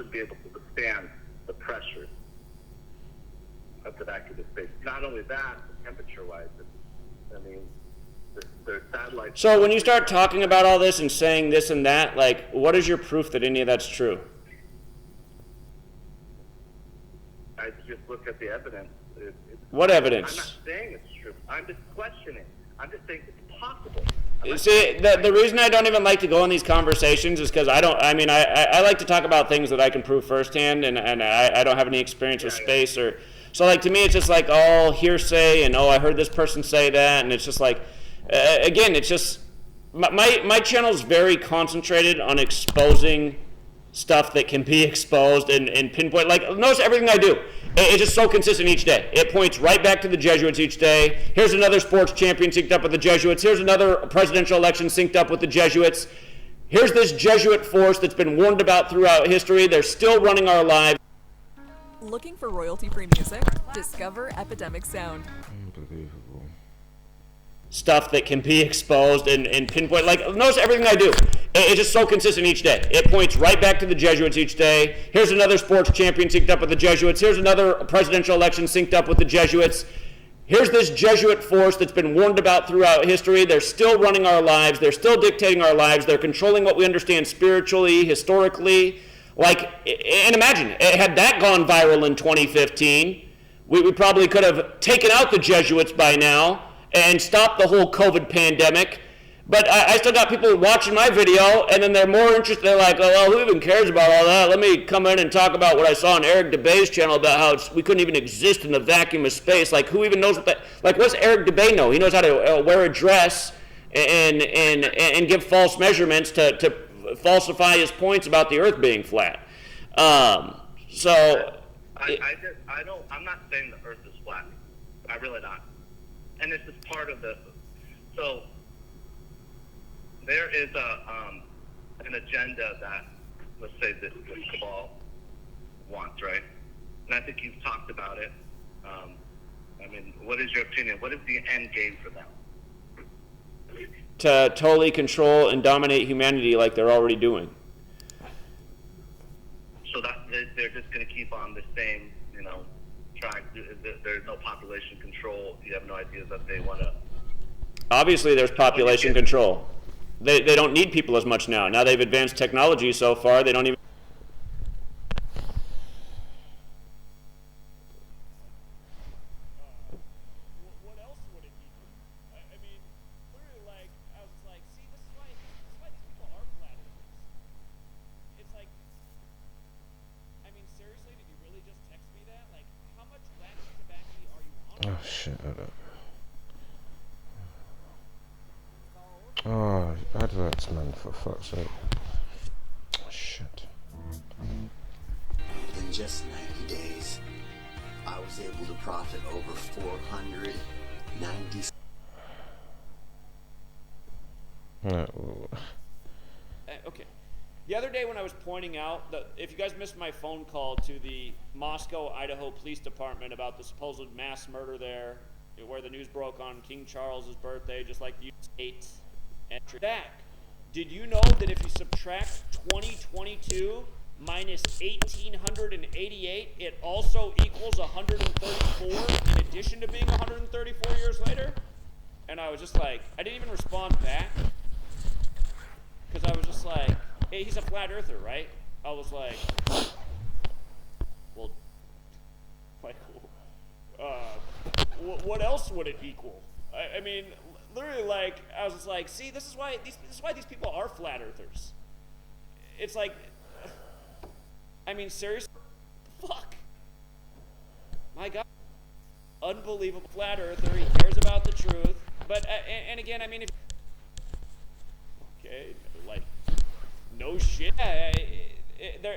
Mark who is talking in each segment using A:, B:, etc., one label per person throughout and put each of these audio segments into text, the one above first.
A: wouldn't be able to withstand the pressure of the vacuum of space. Not only that, temperature-wise, I mean, there's satellites.
B: So when you start talking about all this and saying this and that, like, what is your proof that any of that's true?
A: I just look at the evidence.
B: What evidence?
A: I'm not saying it's true. I'm just questioning. I'm just saying it's possible.
B: See, the reason I don't even like to go in these conversations is because I like to talk about things that I can prove firsthand, and I don't have any experience with space. Or so, like, to me, it's just like all hearsay and, I heard this person say that, and it's just like, again, it's just, my channel is very concentrated on exposing stuff that can be exposed and pinpoint. Like, notice everything I do, it's just so consistent each day. It points right back to the Jesuits each day. Here's another sports champion synced up with the Jesuits. Here's another presidential election synced up with the Jesuits. Here's this Jesuit force that's been warned about throughout history. They're still running our lives.
C: Looking for royalty-free music? Discover Epidemic Sound.
B: Unbelievable. Stuff that can be exposed and pinpoint. Like, notice everything I do, it's just so consistent each day. It points right back to the Jesuits each day. Here's another sports champion synced up with the Jesuits. Here's another presidential election synced up with the Jesuits. Here's this Jesuit force that's been warned about throughout history. They're still running our lives. They're still dictating our lives. They're controlling what we understand spiritually, historically. Like, and imagine, had that gone viral in 2015, we probably could have taken out the Jesuits by now and stop the whole COVID pandemic. But I still got people watching my video, and then they're more interested. They're like, oh, well, who even cares about all that? Let me come in and talk about what I saw on Eric DeBay's channel about how we couldn't even exist in the vacuum of space. Like, who even knows what that, like, what's Eric DeBay know? He knows how to wear a dress and give false measurements to falsify his points about the Earth being flat.
A: I'm not saying the Earth is flat. I really not. And this is part of so there is an agenda that, let's say, this cabal wants, right? And I think you've talked about it. I mean, what is your opinion? What is the end game for them?
B: To totally control and dominate humanity like they're already doing.
A: So that they're just going to keep on the same, track. There's no population control. You have no idea that they want to.
B: Obviously, there's population control. They don't need people as much now. Now they've advanced technology so far, they don't even.
D: What else would it be? I mean, literally, like, I was like, see, this is why these people are flat earthers. It's like, I mean, seriously, did you really just text me that? Like, how much wax tobacco are you on?
E: Oh shit, hold up. Oh, adverts, man, for fuck's sake. Oh, shit.
F: In just 90 days, I was able to profit over 490.
B: Okay. The other day when I was pointing out that if you guys missed my phone call to the Moscow, Idaho Police Department about the supposed mass murder there, where the news broke on King Charles's birthday, just like the United States. And back, did you know that if you subtract 2022 minus 1888, it also equals 134 in addition to being 134 years later? And I was just like, I didn't even respond back because I was just like, hey, he's a flat earther, right? I was like, well, like, what else would it equal? I mean, literally, like, I was just like, see, this is why these people are flat earthers. It's like, I mean, seriously, fuck. My God, unbelievable flat earther. He cares about the truth. But and again, I mean, okay, like, no shit.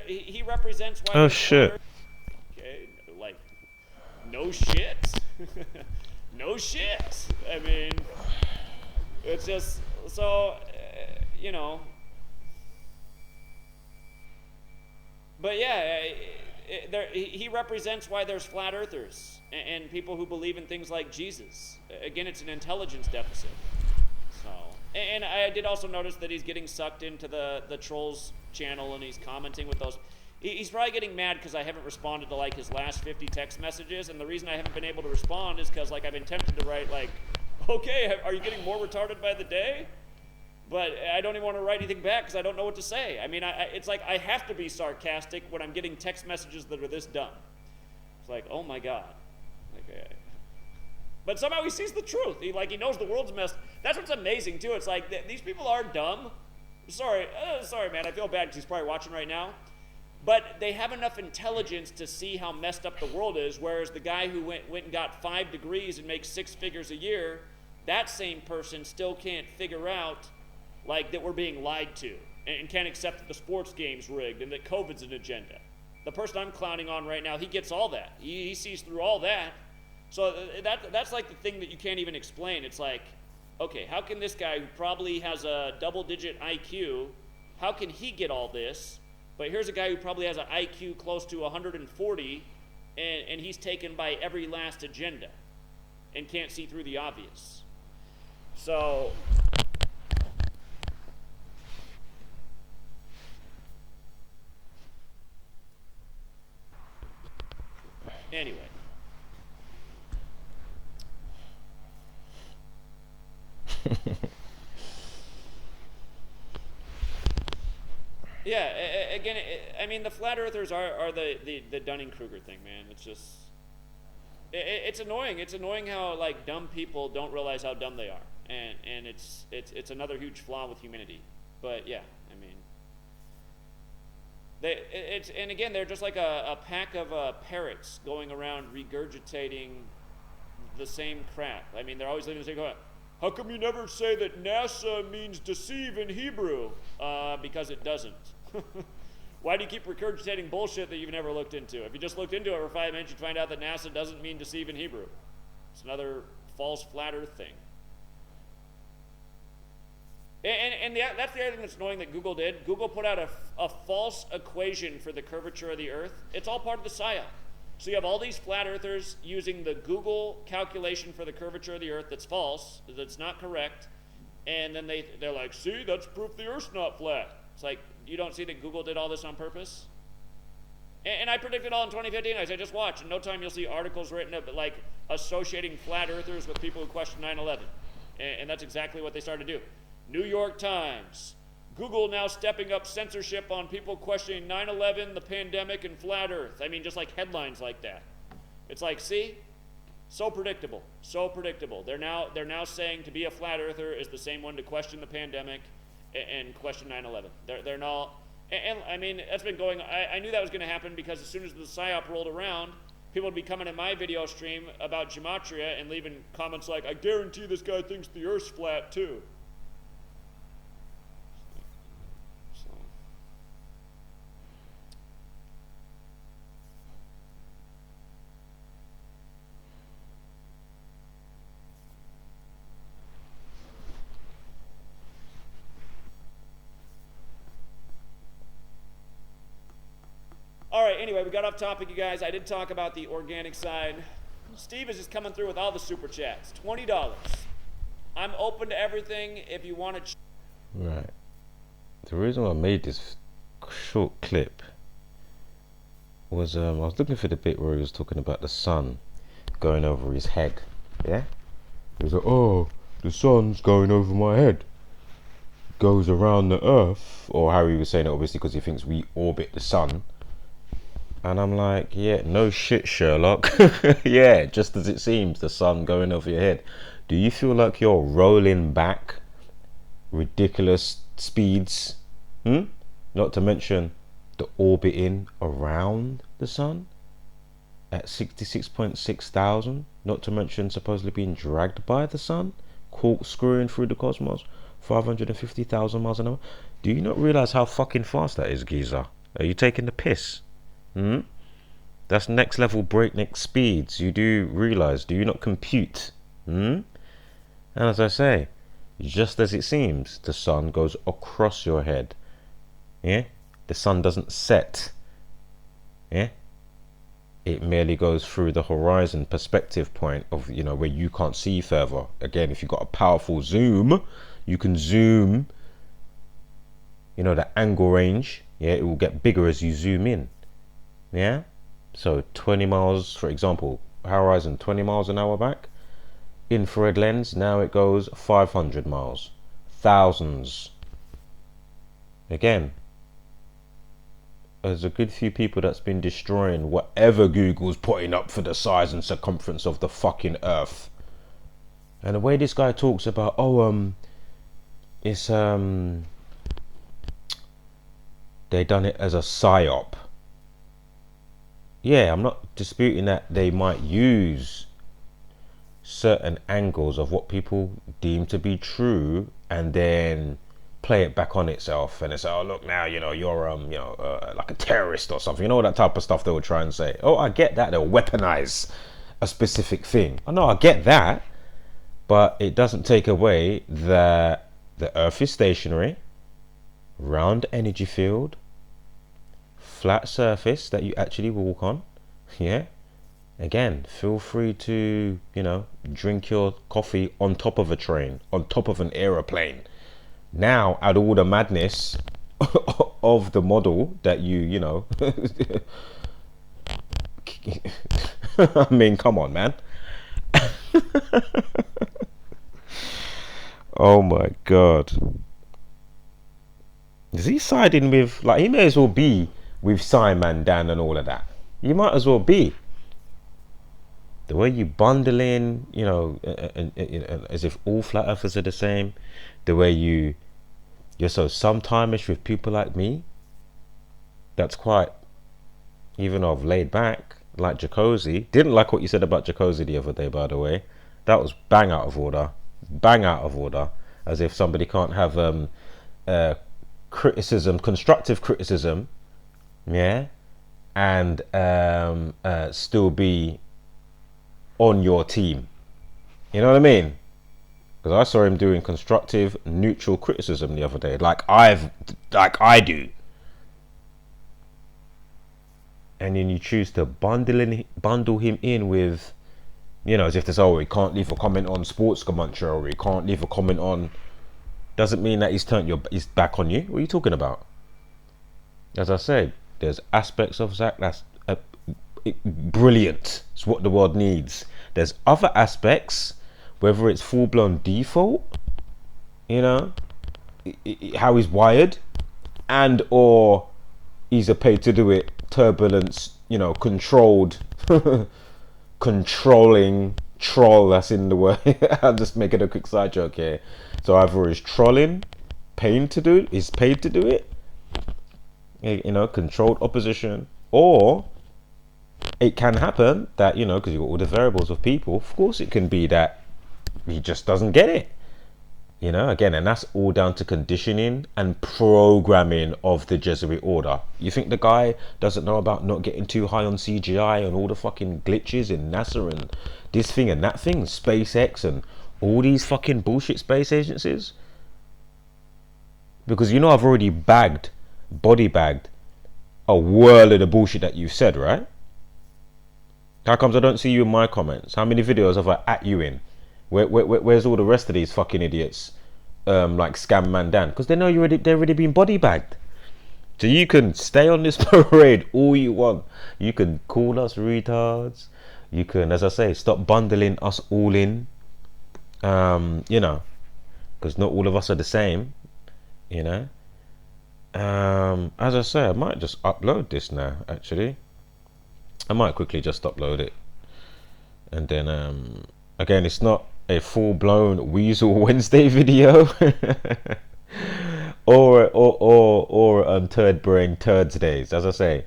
B: He represents why.
E: Oh shit.
B: Okay, like, no shit. No shit. I mean, it's just so, But yeah, he represents why there's flat earthers and people who believe in things like Jesus. Again, it's an intelligence deficit. So, and I did also notice that he's getting sucked into the trolls channel and he's commenting with those. He's probably getting mad because I haven't responded to like his last 50 text messages, and the reason I haven't been able to respond is because like I've been tempted to write like, okay, are you getting more retarded by the day? But I don't even want to write anything back because I don't know what to say. I mean, it's like I have to be sarcastic when I'm getting text messages that are this dumb. It's like, oh my god. Okay. But somehow he sees the truth. He knows the world's messed. That's what's amazing too. It's like these people are dumb. Sorry, man. I feel bad because he's probably watching right now. But they have enough intelligence to see how messed up the world is, whereas the guy who went and got 5 degrees and makes 6 figures a year, that same person still can't figure out like that we're being lied to and can't accept that the sports game's rigged and that COVID's an agenda. The person I'm clowning on right now, he gets all that. He sees through all that. So that's like the thing that you can't even explain. It's like, okay, how can this guy who probably has a double-digit IQ, how can he get all this? But here's a guy who probably has an IQ close to 140, and he's taken by every last agenda and can't see through the obvious. So, anyway. Yeah, again, I mean, the flat earthers are the Dunning-Kruger thing, man. It's just, it's annoying. It's annoying how, like, dumb people don't realize how dumb they are. And it's another huge flaw with humanity. But, yeah, I mean, and again, they're just like a pack of parrots going around regurgitating the same crap. I mean, they're always living the same crap. How come you never say that NASA means deceive in Hebrew? Because it doesn't. Why do you keep regurgitating bullshit that you've never looked into? If you just looked into it for 5 minutes, you'd find out that NASA doesn't mean deceive in Hebrew. It's another false flat earth thing. And that's the other thing that's annoying that Google did. Google put out a false equation for the curvature of the earth. It's all part of the PSYOP. So you have all these flat earthers using the Google calculation for the curvature of the earth that's false, that's not correct, and then they're like, see, that's proof the earth's not flat. It's like, you don't see that Google did all this on purpose? And I predicted all in 2015. I said, just watch. In no time you'll see articles written about, like, associating flat earthers with people who question 9/11. And that's exactly what they started to do. New York Times. Google now stepping up censorship on people questioning 9/11, the pandemic, and flat earth. I mean, just like headlines like that. It's like, see? So predictable. So predictable. They're now saying to be a flat earther is the same one to question the pandemic and question 9/11. They're not, and I mean, that's been going, I knew that was going to happen because as soon as the PSYOP rolled around, people would be coming in my video stream about Gematria and leaving comments like, I guarantee this guy thinks the earth's flat too. All right, anyway, we got off topic, you guys. I did talk about the organic side. Steve is just coming through with all the super chats. $20. I'm open to everything if you want to.
E: Right. The reason why I made this short clip was I was looking for the bit where he was talking about the sun going over his head. Yeah? He was like, oh, the sun's going over my head. Goes around the earth. Or how he was saying it, obviously, because he thinks we orbit the sun. And I'm like, yeah, no shit, Sherlock. Yeah, just as it seems, the sun going over your head. Do you feel like you're rolling back ridiculous speeds? Not to mention the orbiting around the sun at 66.6 thousand. Not to mention supposedly being dragged by the sun, corkscrewing through the cosmos, 550,000 miles an hour. Do you not realize how fucking fast that is, geezer? Are you taking the piss? That's next level breakneck speeds. You do realize, do you not compute? And as I say, just as it seems, the sun goes across your head. Yeah? The sun doesn't set. Yeah? It merely goes through the horizon perspective point of, you know, where you can't see further. Again, if you've got a powerful zoom, you can zoom, you know, the angle range Yeah, it will get bigger as you zoom in. Yeah, so 20 miles, for example, horizon 20 miles an hour back. Infrared lens, now it goes 500 miles, thousands. Again, there's a good few people that's been destroying whatever Google's putting up for the size and circumference of the fucking earth. And the way this guy talks about, it's they done it as a psyop. Yeah, I'm not disputing that they might use certain angles of what people deem to be true and then play it back on itself, and it's, oh look, now you're like a terrorist or something, that type of stuff they would try and say. Oh, I get that, they'll weaponize a specific thing. I know, I get that, but it doesn't take away that the earth is stationary, round energy field, flat surface that you actually walk on. Yeah, again, feel free to drink your coffee on top of a train, on top of an aeroplane. Now add all the madness of the model that I mean, come on, man. Oh my god, is he siding with, like, he may as well be with Simon Dan and all of that. You might as well be. The way you bundle in, as if all flat earthers are the same. The way you're so sometimish with people like me. That's quite, even though I've laid back, like Jacozzi. Didn't like what you said about Jacozzi the other day, by the way. That was bang out of order. Bang out of order. As if somebody can't have criticism, constructive criticism, yeah, and still be on your team. You know what I mean? Because I saw him doing constructive, neutral criticism the other day, like I do. And then you choose to bundle him in with, as if there's, oh, he can't leave a comment on sports commentary, or he can't leave a comment on. Doesn't mean that he's his back on you. What are you talking about? As I said, there's aspects of Zach that's brilliant. It's what the world needs. There's other aspects, whether it's full-blown default, how he's wired, and or he's a paid to do it turbulence, controlled, controlling troll. That's in the way. I'm just making a quick side joke here. So either he's trolling, paid to do it, controlled opposition, or it can happen that, because you've got all the variables of people, of course it can be that he just doesn't get it. Again, and that's all down to conditioning and programming of the Jesuit order. You think the guy doesn't know about not getting too high on CGI and all the fucking glitches in NASA and this thing and that thing, SpaceX and all these fucking bullshit space agencies? Because I've already body bagged a whirl of the bullshit that you've said, right? How comes I don't see you in my comments? How many videos have I at you in? Where's all the rest of these fucking idiots, like Scam Man Dan? Because they know they're already been body bagged. So you can stay on this parade all you want. You can call us retards. You can, as I say, stop bundling us all in. Because not all of us are the same. As I say, I might just upload this now. Actually, I might quickly just upload it, and then again, it's not a full-blown Weasel Wednesday video or Turd Brain Thursdays. As I say,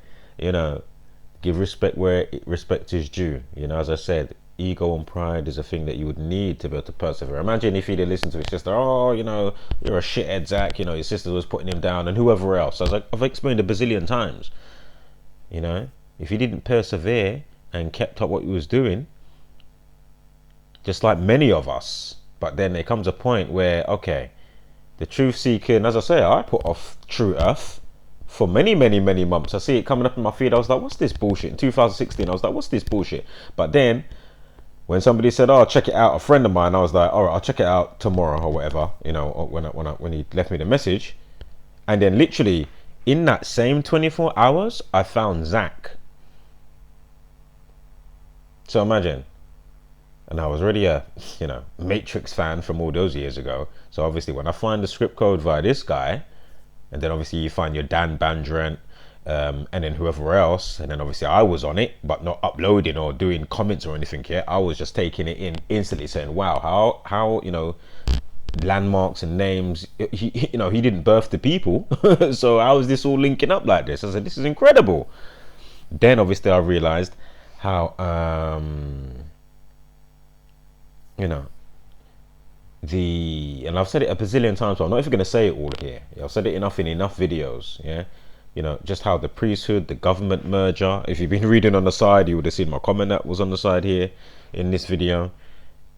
E: give respect where respect is due. As I said, ego and pride is a thing that you would need to be able to persevere. Imagine if he'd listened to his sister, oh, you're a shithead, Zach, his sister was putting him down, and whoever else. I've explained a bazillion times. If he didn't persevere and kept up what he was doing, just like many of us, but then there comes a point where, okay, the truth seeking, as I say, I put off True Earth for many, many, many months. I see it coming up in my feed. I was like, what's this bullshit? In 2016, I was like, what's this bullshit? But then when somebody said, oh, check it out, a friend of mine, I was like, all right, I'll check it out tomorrow or whatever, when he left me the message. And then literally in that same 24 hours, I found Zach. So imagine. And I was already a, Matrix fan from all those years ago. So obviously when I find the script code via this guy, and then obviously you find your Dan Bandrent, and then whoever else, and then obviously I was on it, but not uploading or doing comments or anything here. I was just taking it in instantly, saying, wow, how landmarks and names, he didn't birth the people. So how is this all linking up like this? I said, this is incredible. Then obviously I realized how and I've said it a bazillion times, so I'm not even going to say it all here. I've said it enough in enough videos. Just how the priesthood, the government merger, if you've been reading on the side, you would have seen my comment that was on the side here in this video.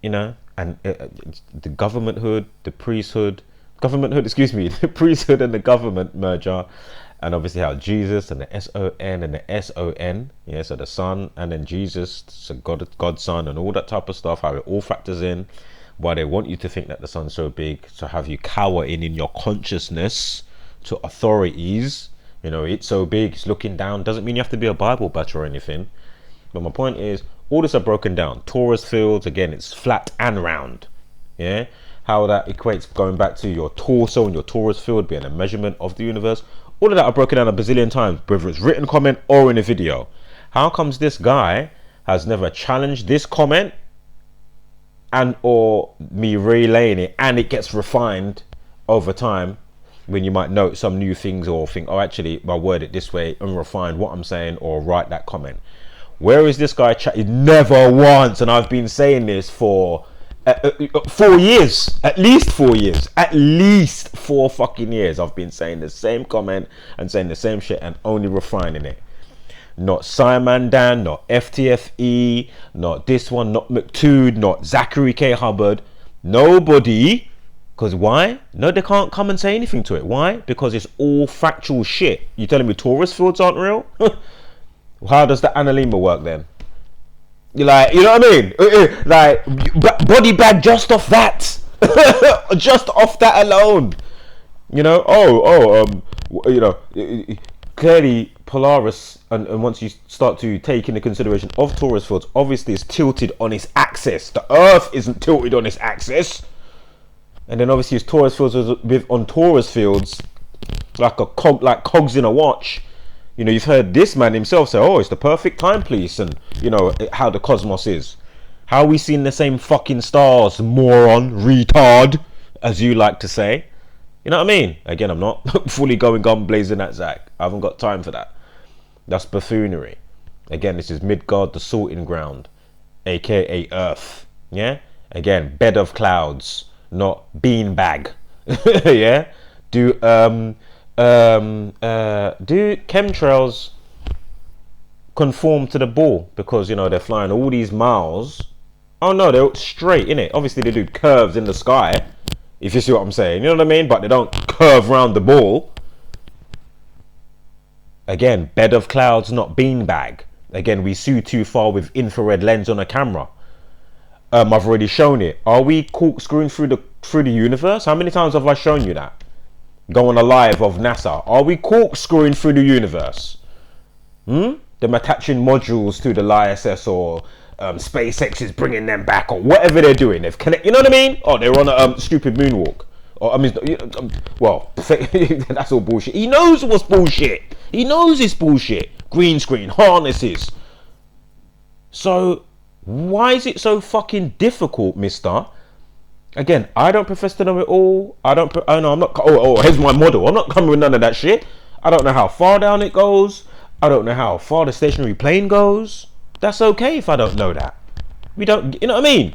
E: And the governmenthood, the priesthood, the priesthood and the government merger, and obviously how Jesus and the S-O-N and the S-O-N, so the Son, and then Jesus, so God's Son, and all that type of stuff, how it all factors in, why they want you to think that the Son's so big, to have you cower in your consciousness to authorities. It's so big, it's looking down. Doesn't mean you have to be a Bible butcher or anything. But my point is, all this are broken down. Torus fields, again, it's flat and round. How that equates going back to your torso and your torus field being a measurement of the universe. All of that are broken down a bazillion times, whether it's written comment or in a video. How comes this guy has never challenged this comment and or me relaying it, and it gets refined over time when you might note some new things or think, oh, actually, I word it this way and refine what I'm saying or write that comment. Where is this guy chatted? Never once, and I've been saying this for 4 years, at least 4 fucking years. I've been saying the same comment and saying the same shit and only refining it. Not Simon Dan, not FTFE, not this one, not McTood, not Zachary K. Hubbard. Nobody. Because why? No, they can't come and say anything to it. Why? Because it's all factual shit. You telling me torus fields aren't real? How does the analema work then? You know what I mean? Like, body bag just off that. Just off that alone. Clearly Polaris, and once you start to take into consideration of torus fields, obviously it's tilted on its axis. The Earth isn't tilted on its axis. And then obviously it's torus fields on torus fields, like cogs in a watch. You've heard this man himself say, oh, it's the perfect timepiece, and how the cosmos is. How are we seeing the same fucking stars, moron, retard, as you like to say? You know what I mean? Again, I'm not fully going gun blazing at Zach. I haven't got time for that. That's buffoonery. Again, this is Midgard, the salting ground, aka Earth. Yeah? Again, bed of clouds, not beanbag. Yeah? Do chemtrails conform to the ball? Because they're flying all these miles. Oh no, they're straight in it. Obviously they do curves in the sky, if you see what I'm saying. You know what I mean? But they don't curve around the ball. Again, bed of clouds, not beanbag. Again, we see too far with infrared lens on a camera. I've already shown it. Are we corkscrewing through the universe? How many times have I shown you that? Go on a live of NASA. Are we corkscrewing through the universe? Them attaching modules to the ISS, or SpaceX is bringing them back, or whatever they're doing. They've you know what I mean? Oh, they're on a stupid moonwalk. Or well, that's all bullshit. He knows what's bullshit. He knows it's bullshit. Green screen, harnesses. So why is it so fucking difficult, mister? Again, I don't profess to know it all. I'm not. Here's my model. I'm not coming with none of that shit. I don't know how far down it goes. I don't know how far the stationary plane goes. That's okay if I don't know that. We don't. You know what I mean?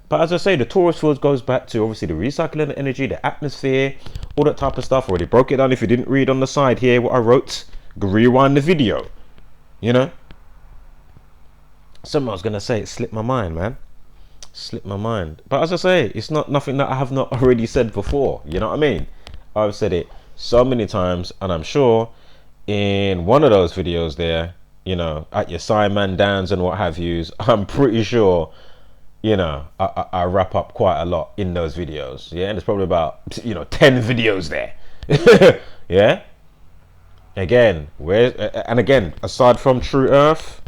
E: But as I say, the torus fields goes back to obviously the recycling of energy, the atmosphere, all that type of stuff. Already broke it down. If you didn't read on the side here what I wrote, go rewind the video. Something I was gonna say, it slipped my mind, man. Slipped my mind. But as I say, it's not nothing that I have not already said before. You know what I mean? I've said it so many times, and I'm sure in one of those videos there, at your Simon Dans and what have yous, I'm pretty sure, I wrap up quite a lot in those videos. Yeah, and there's probably about 10 videos there. Yeah. Again, again, aside from True Earth,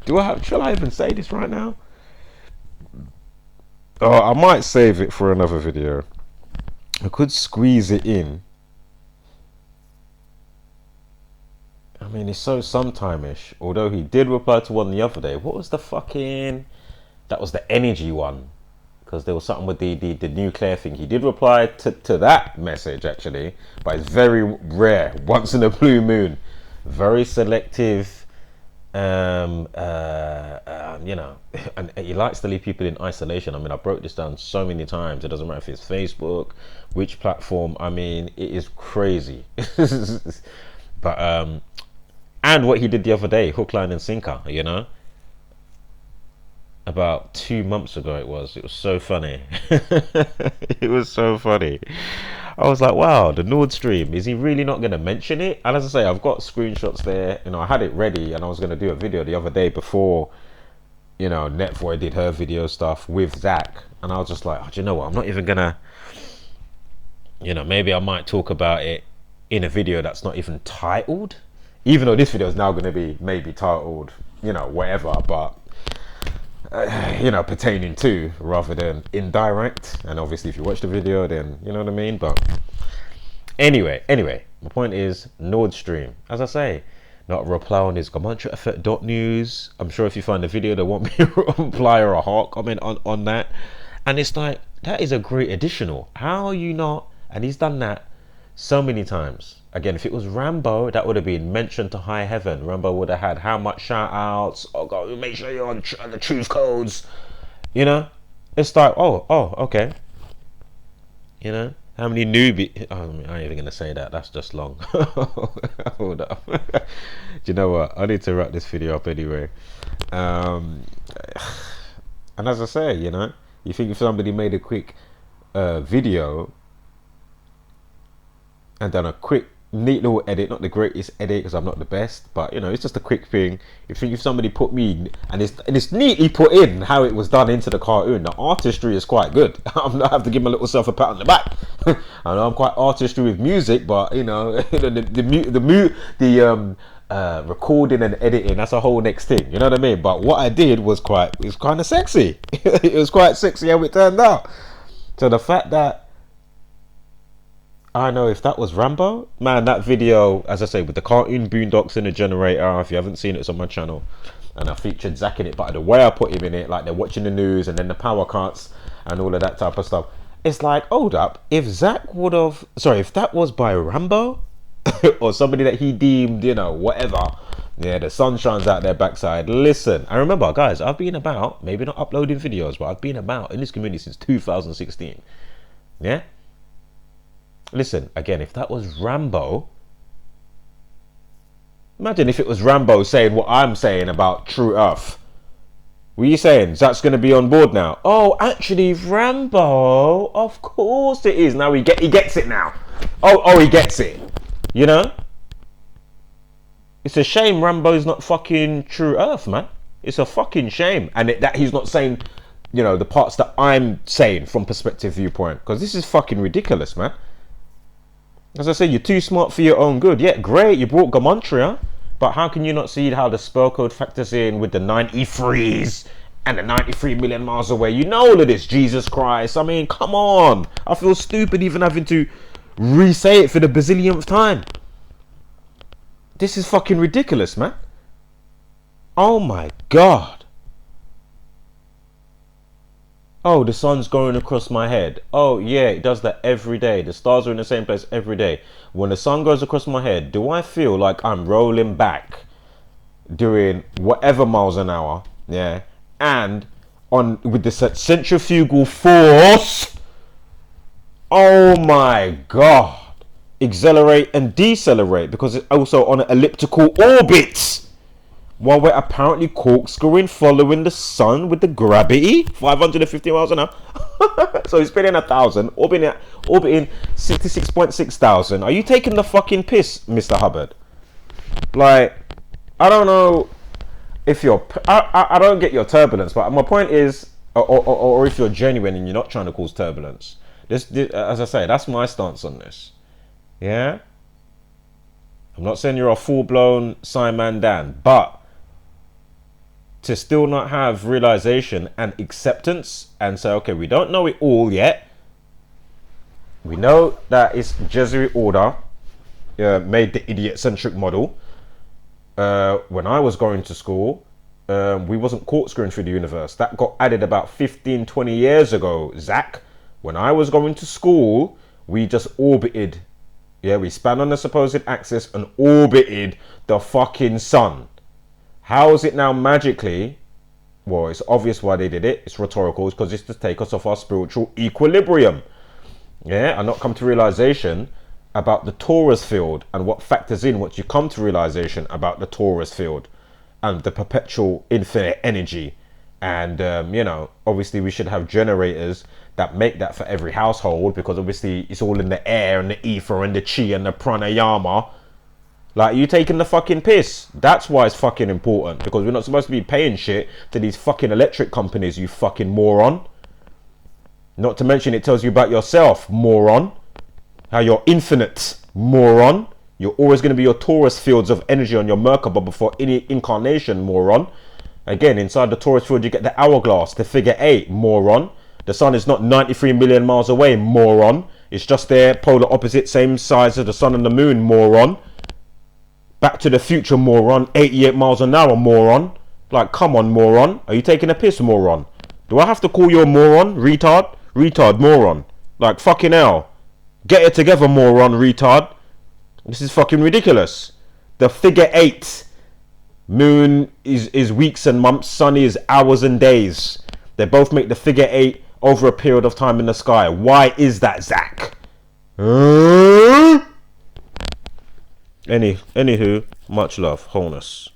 E: shall I even say this right now? Oh, I might save it for another video. I could squeeze it in. I mean, it's so sometime-ish. Although he did reply to one the other day. What was the fucking... That was the energy one. Because there was something with the nuclear thing. He did reply to that message, actually. But it's very rare. Once in a blue moon. Very selective. You know. And he likes to leave people in isolation. I mean, I broke this down so many times. It doesn't matter if it's Facebook, which platform. I mean, it is crazy. But, and what he did the other day, hook, line and sinker, you know. About 2 months ago it was so funny. It was so funny. I was like, wow, the Nord Stream, is he really not going to mention it? And as I say, I've got screenshots there, you know. I had it ready and I was going to do a video the other day before, you know, Netvoy did her video stuff with Zach, and I was just like, oh, do you know what, I'm not even gonna, you know, maybe I might talk about it in a video that's not even titled, even though this video is now going to be maybe titled, you know, whatever, but you know, pertaining to rather than indirect. And obviously if you watch the video, then you know what I mean. But anyway, my point is Nord Stream, as I say, not a reply on his GematriaEffect.News. I'm sure if you find the video, they want me to reply or a heart comment on that. And it's like, that is a great additional. How are you not? And he's done that so many times. Again, if it was Rambo, that would have been mentioned to high heaven. Rambo would have had how much shout outs. Oh God, make sure you're on the truth codes. You know, it's like, oh, okay. You know, how many newbies? Oh, I ain't even gonna say that. That's just long. Hold up. Do you know what? I need to wrap this video up anyway. And as I say, you know, you think if somebody made a quick video and done a quick neat little edit, not the greatest edit because I'm not the best, but you know, it's just a quick thing. You think if somebody put me, and it's neatly put in how it was done into the cartoon, the artistry is quite good. I have to give my little self a pat on the back. I know I'm quite artistry with music, but you know, the recording and editing, that's a whole next thing, you know what I mean? But what I did was kind of sexy. It was quite sexy how it turned out. So the fact that I know if that was Rambo, man, that video, as I say, with the cartoon boondocks in the generator, if you haven't seen it, it's on my channel, and I featured Zach in it, but the way I put him in it, like they're watching the news and then the power cuts and all of that type of stuff, it's like, hold up, if Zach would have, sorry, if that was by Rambo or somebody that he deemed, you know, whatever, yeah, the sun shines out their backside. Listen, I remember, guys, I've been about, maybe not uploading videos, but I've been about in this community since 2016, yeah. Listen, again, if that was Rambo, imagine if it was Rambo saying what I'm saying about True Earth. What are you saying? Zach's going to be on board now? Oh, actually, Rambo, of course it is. Now he gets it now. Oh, he gets it. You know? It's a shame Rambo's not fucking True Earth, man. It's a fucking shame. And that he's not saying, you know, the parts that I'm saying from perspective viewpoint. Because this is fucking ridiculous, man. As I say, you're too smart for your own good. Yeah, great, you brought Gematria, but how can you not see how the spell code factors in with the 93s and the 93 million miles away? You know all of this, Jesus Christ. I mean, come on. I feel stupid even having to re-say it for the bazillionth time. This is fucking ridiculous, man. Oh my God. Oh, the sun's going across my head. Oh, yeah, it does that every day. The stars are in the same place every day. When the sun goes across my head, do I feel like I'm rolling back doing whatever miles an hour? Yeah. And with the centrifugal force, oh my God, accelerate and decelerate because it's also on an elliptical orbit. While we're apparently corkscrewing following the sun with the gravity, 550 miles an hour. So he's spinning 1,000, orbiting 66.6 thousand. Are you taking the fucking piss, Mr. Hubbard? Like, I don't know if you're, I don't get your turbulence, but my point is, or if you're genuine and you're not trying to cause turbulence. This, as I say, that's my stance on this. Yeah? I'm not saying you're a full-blown Simon Dan, but to still not have realization and acceptance and say, okay, we don't know it all yet. We know that it's Jesuit order made the idiot-centric model. When I was going to school, we wasn't corkscrewing through the universe. That got added about 15, 20 years ago, Zach. When I was going to school, we just orbited. Yeah, we span on the supposed axis and orbited the fucking sun. How is it now magically? Well, it's obvious why they did it. It's rhetorical. It's because it's to take us off our spiritual equilibrium. Yeah, and not come to realization about the torus field and what factors in once you come to realization about the torus field and the perpetual infinite energy. And, you know, obviously we should have generators that make that for every household, because obviously it's all in the air and the ether and the chi and the pranayama. Like, you taking the fucking piss. That's why it's fucking important, because we're not supposed to be paying shit to these fucking electric companies, you fucking moron. Not to mention it tells you about yourself, moron. How you're infinite, moron. You're always going to be your torus fields of energy on your Merkaba before any incarnation, moron. Again, inside the torus field you get the hourglass, the figure 8, moron. The sun is not 93 million miles away, moron. It's just there, polar opposite, same size as the sun and the moon, moron. Back to the future, moron. 88 miles an hour, moron. Like, come on, moron. Are you taking a piss, moron? Do I have to call you a moron? Retard? Retard, moron. Like, fucking hell. Get it together, moron, retard. This is fucking ridiculous. The figure 8. Moon is weeks and months. Sun is hours and days. They both make the figure 8 over a period of time in the sky. Why is that, Zach? Anywho, much love, wholeness.